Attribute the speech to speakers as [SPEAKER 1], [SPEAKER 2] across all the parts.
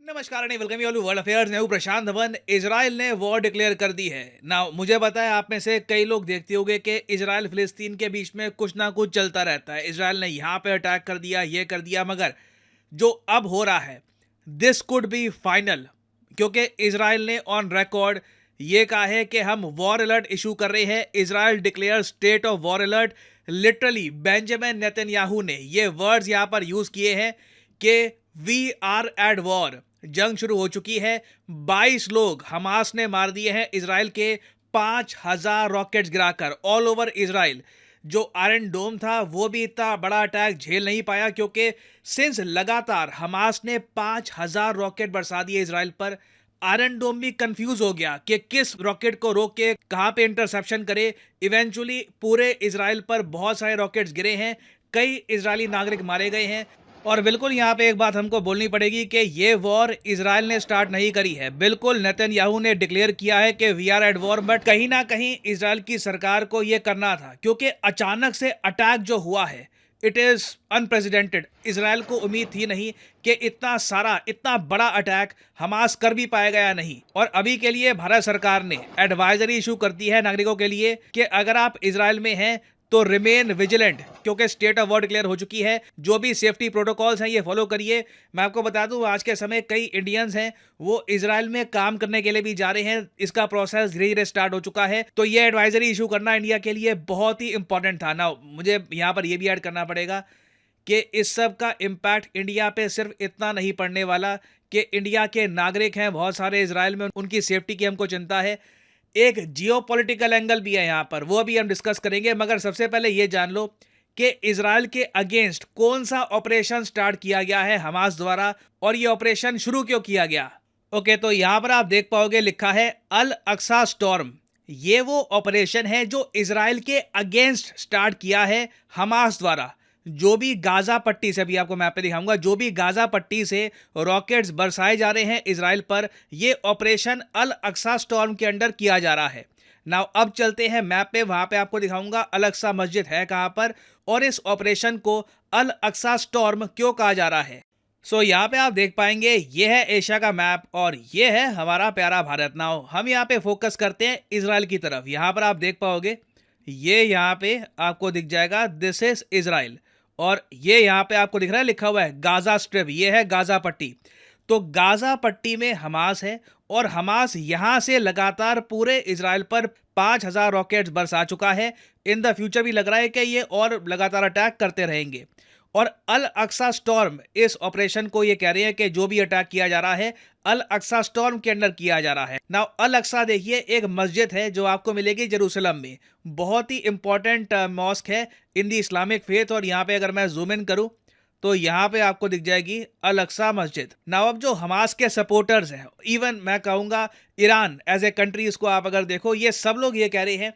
[SPEAKER 1] नमस्कार and welcome you all to world affairs. मैं हूं प्रशांत धवन। इजराइल ने वॉर डिक्लेयर कर दी है ना। मुझे पता है आप में से कई लोग देखते होंगे कि इजराइल फिलिस्तीन के बीच में कुछ ना कुछ चलता रहता है। इजराइल ने यहाँ पे अटैक कर दिया, ये कर दिया, मगर जो अब हो रहा है दिस कुड बी फाइनल, क्योंकि इजराइल ने ऑन रिकॉर्ड ये कहा है कि हम वॉर अलर्ट इशू कर रहे हैं। Israel declare state of war alert. Literally Benjamin Netanyahu ने ये वर्ड्स यहाँ पर यूज किए हैं कि वी आर एट वॉर। जंग शुरू हो चुकी है। 22 लोग हमास ने मार दिए हैं इजराइल के, 5000 रॉकेट्स गिराकर ऑल ओवर इजराइल। जो आयरन डोम था वो भी इतना बड़ा अटैक झेल नहीं पाया, क्योंकि सिंस लगातार हमास ने 5000 रॉकेट बरसा दिए इजराइल पर। आयरन डोम भी कंफ्यूज हो गया कि किस रॉकेट को रोक के कहां पे इंटरसेप्शन करे। इवेंचुअली पूरे इजराइल पर बहुत सारे रॉकेट्स गिरे हैं, कई इजरायली नागरिक मारे गए हैं। और बिल्कुल यहाँ पे एक बात हमको बोलनी पड़ेगी कि ये वॉर इजराइल ने स्टार्ट नहीं करी है। बिल्कुल नेतन्याहू ने डिक्लेयर किया है कि we are at war, but कहीं ना कहीं इजराइल की सरकार को ये करना था, क्योंकि अचानक से अटैक जो हुआ है इट इज अनप्रेसिडेंटेड। इजराइल को उम्मीद थी नहीं कि इतना सारा इतना बड़ा अटैक हमास कर भी पाएगा या नहीं। और अभी के लिए भारत सरकार ने एडवाइजरी इशू कर दी है नागरिकों के लिए कि अगर आप इजराइल में हैं तो रिमेन विजिलेंट, क्योंकि स्टेट ऑफ वॉर डिक्लेयर हो चुकी है। जो भी सेफ्टी प्रोटोकॉल्स हैं ये फॉलो करिए। मैं आपको बता दूं आज के समय कई इंडियंस हैं वो इजराइल में काम करने के लिए भी जा रहे हैं। इसका प्रोसेस धीरे धीरे स्टार्ट हो चुका है, तो ये एडवाइजरी इशू करना इंडिया के लिए बहुत ही इंपॉर्टेंट था ना। मुझे यहाँ पर यह भी ऐड करना पड़ेगा कि इस सब का इम्पैक्ट इंडिया पे सिर्फ इतना नहीं पड़ने वाला कि इंडिया के नागरिक हैं बहुत सारे इजराइल में, उनकी सेफ्टी की हमको चिंता है। एक जियोपॉलिटिकल एंगल भी है यहाँ पर, वो भी हम डिस्कस करेंगे। मगर सबसे पहले ये जान लो कि इजराइल के अगेंस्ट कौन सा ऑपरेशन स्टार्ट किया गया है हमास द्वारा, और ये ऑपरेशन शुरू क्यों किया गया। ओके, तो यहाँ पर आप देख पाओगे लिखा है अल अक्सा स्टॉर्म। ये वो ऑपरेशन है जो इजराइल के अगेंस्ट स्टार्ट किया है हमास द्वारा। जो भी गाजा पट्टी से, अभी आपको मैप पे दिखाऊंगा, जो भी गाजा पट्टी से रॉकेट्स बरसाए जा रहे हैं इजराइल पर, ये ऑपरेशन अल अक्सा स्टॉर्म के अंडर किया जा रहा है। नाउ अब चलते हैं मैप पे, वहां पे आपको दिखाऊंगा अल अक्सा मस्जिद है कहां पर, और इस ऑपरेशन को अल अक्सा स्टॉर्म क्यों कहा जा रहा है। सो यहाँ पे आप देख पाएंगे ये है एशिया का मैप और ये है हमारा प्यारा भारत। नाउ हम यहाँ पे फोकस करते हैं इजराइल की तरफ। यहाँ पर आप देख पाओगे ये यहाँ पे आपको दिख जाएगा दिस इज इजराइल, और ये यहाँ पे आपको दिख रहा है लिखा हुआ है गाजा स्ट्रिप, ये है गाजा पट्टी। तो गाजा पट्टी में हमास है और हमास यहाँ से लगातार पूरे इजराइल पर 5000 रॉकेट्स बरसा चुका है। इन द फ्यूचर भी लग रहा है कि ये और लगातार अटैक करते रहेंगे। और अल अक्सा स्टॉर्म इस ऑपरेशन को ये कह रहे हैं कि जो भी अटैक किया जा रहा है अल अक्सा स्टॉर्म के अंडर किया जा रहा है। नाउ अल अक्सा देखिए एक मस्जिद है जो आपको मिलेगी जेरूसलम में, बहुत ही इंपॉर्टेंट मॉस्क है इन दी इस्लामिक फेथ। और यहाँ पे अगर मैं जूम इन करूँ तो यहाँ पे आपको दिख जाएगी अल अक्सा मस्जिद। नाउ अब जो हमास के सपोर्टर्स हैं, इवन मैं कहूँगा ईरान एज ए कंट्री, इसको आप अगर देखो, ये सब लोग ये कह रहे हैं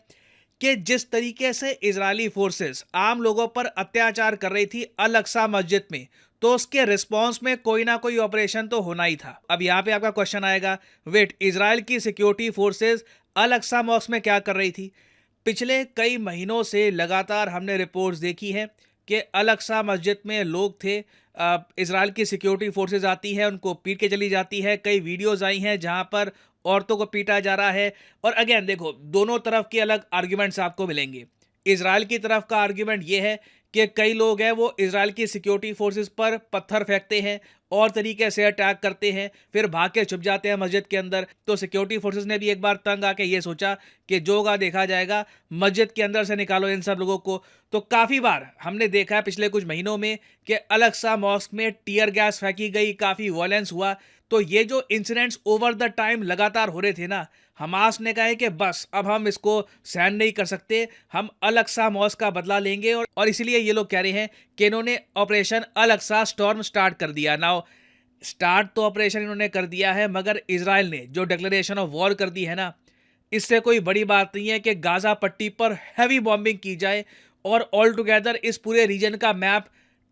[SPEAKER 1] कि जिस तरीके से इजरायली फोर्सेस आम लोगों पर अत्याचार कर रही थी अल अक्सा मस्जिद में, तो उसके रिस्पांस में कोई ना कोई ऑपरेशन तो होना ही था। अब यहाँ पे आपका क्वेश्चन आएगा, वेट, इजराइल की सिक्योरिटी फोर्सेस अल अक्सा मॉस्क में क्या कर रही थी। पिछले कई महीनों से लगातार हमने रिपोर्ट्स देखी है कि अल अक्सा मस्जिद में लोग थे। इजराइल की सिक्योरिटी फोर्सेस आती है, उनको पीट के चली जाती है। कई वीडियोस आई हैं जहां पर औरतों को पीटा जा रहा है। और अगेन देखो, दोनों तरफ के अलग आर्ग्यूमेंट्स आपको मिलेंगे। इजराइल की तरफ का आर्ग्यूमेंट ये है कि कई लोग हैं वो इजराइल की सिक्योरिटी फोर्सेस पर पत्थर फेंकते हैं और तरीके से अटैक करते हैं, फिर भाग के छुप जाते हैं मस्जिद के अंदर। तो सिक्योरिटी फोर्सेस ने भी एक बार तंग आके ये सोचा कि जो होगा देखा जाएगा, मस्जिद के अंदर से निकालो इन सब लोगों को। तो काफ़ी बार हमने देखा है पिछले कुछ महीनों में कि अल अक्सा मॉस्क में टीयर गैस फेंकी गई, काफ़ी वायलेंस हुआ। तो ये जो इंसिडेंट्स ओवर द टाइम लगातार हो रहे थे ना, हमास ने कहा है कि बस अब हम इसको सहन नहीं कर सकते, हम अल अक्सा मॉस्क का बदला लेंगे। और इसीलिए ये लोग कह रहे हैं कि इन्होंने ऑपरेशन अल अक्सा स्टॉर्म स्टार्ट कर दिया। नाउ स्टार्ट तो ऑपरेशन इन्होंने कर दिया है, मगर इजराइल ने जो डिक्लेरेशन ऑफ वॉर कर दी है ना, इससे कोई बड़ी बात नहीं है कि गाजा पट्टी पर हैवी बॉम्बिंग की जाए और ऑल टुगेदर इस पूरे रीजन का मैप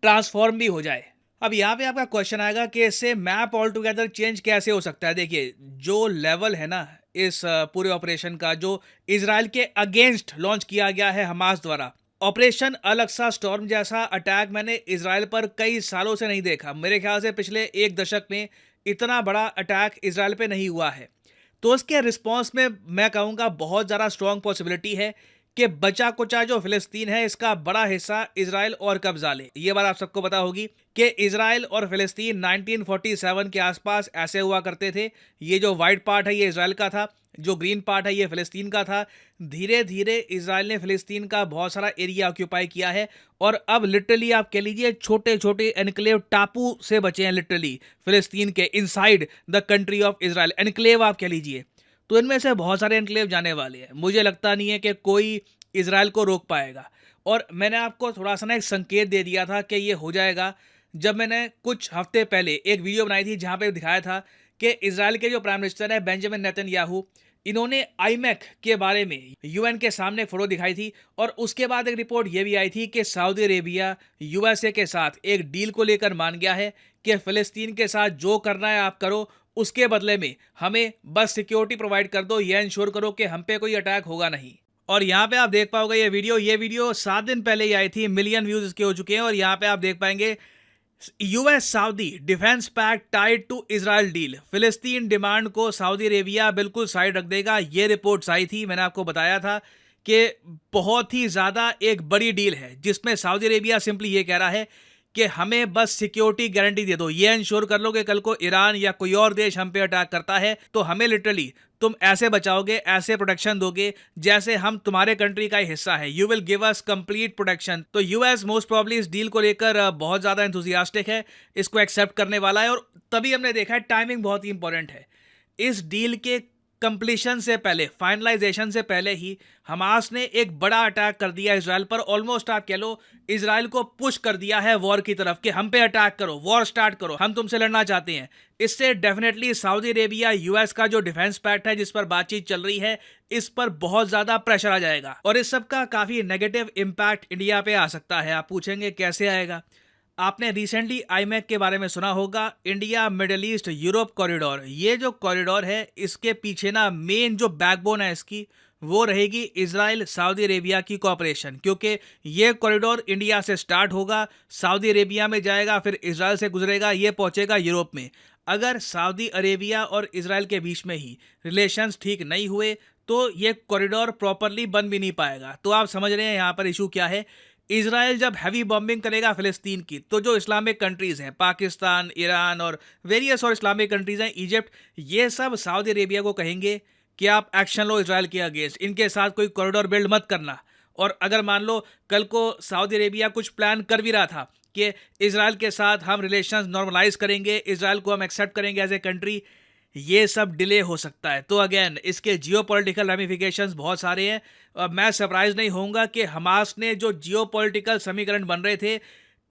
[SPEAKER 1] ट्रांसफॉर्म भी हो जाए। अब यहाँ पे आपका क्वेश्चन आएगा कि इससे मैप ऑल टुगेदर चेंज कैसे हो सकता है। देखिए, जो लेवल है ना इस पूरे ऑपरेशन का, जो इजराइल के अगेंस्ट लॉन्च किया गया है हमास द्वारा, ऑपरेशन अल अक्सा स्टॉर्म जैसा अटैक मैंने इजराइल पर कई सालों से नहीं देखा। मेरे ख्याल से पिछले एक दशक में इतना बड़ा अटैक इजराइल पे नहीं हुआ है। तो उसके रिस्पॉन्स में मैं कहूँगा बहुत ज़्यादा स्ट्रॉन्ग पॉसिबिलिटी है कि बचा कुचा जो फिलिस्तीन है इसका बड़ा हिस्सा इजराइल और कब्जा ले। ये बात आप सबको पता होगी कि इजराइल और फिलिस्तीन 1947 के आसपास ऐसे हुआ करते थे। ये जो वाइट पार्ट है ये इजराइल का था, जो ग्रीन पार्ट है ये फिलिस्तीन का था। धीरे धीरे इजराइल ने फिलिस्तीन का बहुत सारा एरिया ऑक्यूपाई किया है और अब लिटरली आप कह लीजिए छोटे छोटे एनक्लेव टापू से बचे हैं लिटरली फिलिस्तीन के inside the country of Israel. Enclave आप कह लीजिए, तो इनमें से बहुत सारे एनक्लेव जाने वाले हैं। मुझे लगता नहीं है कि कोई इजराइल को रोक पाएगा। और मैंने आपको थोड़ा सा ना एक संकेत दे दिया था कि ये हो जाएगा जब मैंने कुछ हफ्ते पहले एक वीडियो बनाई थी जहां पे दिखाया था कि इजराइल के जो प्राइम मिनिस्टर है बेंजामिन नेतन्याहू, इन्होंने आईमैक के बारे में यूएन के सामने फोटो दिखाई थी। और उसके बाद एक रिपोर्ट ये भी आई थी कि सऊदी अरेबिया यूएसए के साथ एक डील को लेकर मान गया है कि फिलिस्तीन के साथ जो करना है आप करो, उसके बदले में हमें बस सिक्योरिटी प्रोवाइड कर दो, ये इंश्योर करो कि हम पे कोई अटैक होगा नहीं। और यहाँ पे आप देख पाओगे ये वीडियो 7 दिन पहले ही आई थी, मिलियन व्यूज इसके हो चुके हैं। और यहाँ पे आप देख पाएंगे US Saudi defence pact tied to Israel deal, फिलिस्तीन डिमांड को सऊदी अरेबिया बिल्कुल साइड रख देगा। ये रिपोर्ट्स आई थी, मैंने आपको बताया था कि बहुत ही ज़्यादा एक बड़ी डील है जिसमें सऊदी अरेबिया सिंपली ये कह रहा है कि हमें बस सिक्योरिटी गारंटी दे दो, ये इंश्योर कर लो कि कल को ईरान या कोई और देश हम पे अटैक करता है तो हमें लिटरली तुम ऐसे बचाओगे, ऐसे प्रोटेक्शन दोगे जैसे हम तुम्हारे कंट्री का ही हिस्सा है। You will give us complete protection. तो यूएस मोस्ट प्रॉब्ली इस डील को लेकर बहुत ज़्यादा एंथुसियास्टिक है, इसको एक्सेप्ट करने वाला है। और तभी हमने देखा है टाइमिंग बहुत ही इंपॉर्टेंट है। इस डील के कंप्लीशन से पहले, फाइनलाइजेशन से पहले ही हमास ने एक बड़ा अटैक कर दिया इजराइल पर। ऑलमोस्ट आप कह लो इजराइल को पुश कर दिया है वॉर की तरफ कि हम पे अटैक करो, वॉर स्टार्ट करो, हम तुमसे लड़ना चाहते हैं। इससे डेफिनेटली सऊदी अरेबिया यूएस का जो डिफेंस पैक्ट है जिस पर बातचीत चल रही है, इस पर बहुत ज्यादा प्रेशर आ जाएगा और इस सब का काफी नेगेटिव इंपैक्ट इंडिया पे आ सकता है। आप पूछेंगे कैसे आएगा? आपने रिसेंटली आईमैक के बारे में सुना होगा, India middle east Europe corridor. ये जो कॉरिडोर है इसके पीछे ना मेन जो बैकबोन है इसकी वो रहेगी इजराइल सऊदी अरेबिया की कोऑपरेशन, क्योंकि ये कॉरिडोर इंडिया से स्टार्ट होगा, सऊदी अरेबिया में जाएगा, फिर इजराइल से गुजरेगा, ये पहुंचेगा यूरोप में। अगर सऊदी अरेबिया और इजराइल के बीच में ही रिलेशंस ठीक नहीं हुए तो ये कॉरिडोर प्रॉपरली बन भी नहीं पाएगा। तो आप समझ रहे हैं यहाँ पर इशू क्या है। इजराइल जब हैवी बॉम्बिंग करेगा फिलिस्तीन की, तो जो इस्लामिक कंट्रीज़ हैं, पाकिस्तान, ईरान और वेरियस और इस्लामिक कंट्रीज़ हैं, इजिप्ट, ये सब सऊदी अरेबिया को कहेंगे कि आप एक्शन लो इजराइल के अगेंस्ट, इनके साथ कोई कॉरिडोर बिल्ड मत करना। और अगर मान लो कल को सऊदी अरेबिया कुछ प्लान कर भी रहा था कि इजराइल के साथ हम रिलेशंस नॉर्मलाइज करेंगे, इजराइल को हम एक्सेप्ट करेंगे एज ए कंट्री, ये सब डिले हो सकता है। तो अगेन इसके जियोपॉलिटिकल रेमिफिकेशंस बहुत सारे हैं। मैं सरप्राइज नहीं होऊंगा कि हमास ने जो जियोपॉलिटिकल समीकरण बन रहे थे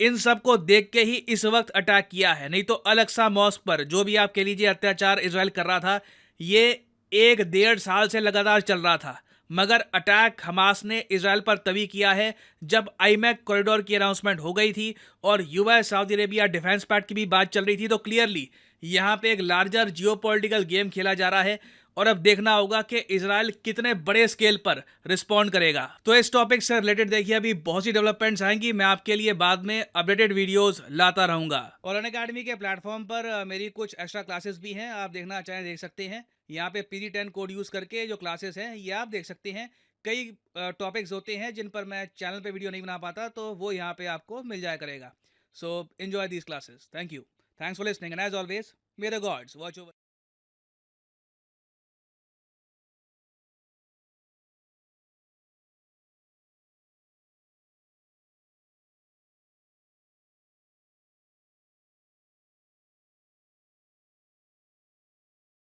[SPEAKER 1] इन सब को देख के ही इस वक्त अटैक किया है। नहीं तो अलक्सा मॉस्क पर जो भी आप कह लीजिए अत्याचार इजराइल कर रहा था, ये 1-1.5 साल से लगातार चल रहा था। मगर अटैक हमास ने इजराइल पर तभी किया है जब आईमैक कॉरिडोर की अनाउंसमेंट हो गई थी और US Saudi Arabia defence pact की भी बात चल रही थी। तो क्लियरली यहाँ पे एक लार्जर जियोपॉलिटिकल गेम खेला जा रहा है और अब देखना होगा कि इजराइल कितने बड़े स्केल पर रिस्पॉन्ड करेगा। तो इस टॉपिक से रिलेटेड देखिए अभी बहुत सी डेवलपमेंट्स आएंगी, मैं आपके लिए बाद में अपडेटेड वीडियोस लाता रहूंगा। और अनअकैडमी के प्लेटफॉर्म पर मेरी कुछ एक्स्ट्रा क्लासेस भी हैं, आप देखना चाहें देख सकते हैं। यहाँ पे PD10 कोड यूज करके जो क्लासेस हैं ये आप देख सकते हैं। कई टॉपिक्स होते हैं जिन पर मैं चैनल पे वीडियो नहीं बना पाता, तो वो यहाँ पे आपको मिल जाया करेगा। So enjoy these classes. Thank you, thanks for listening and as always may the gods watch over.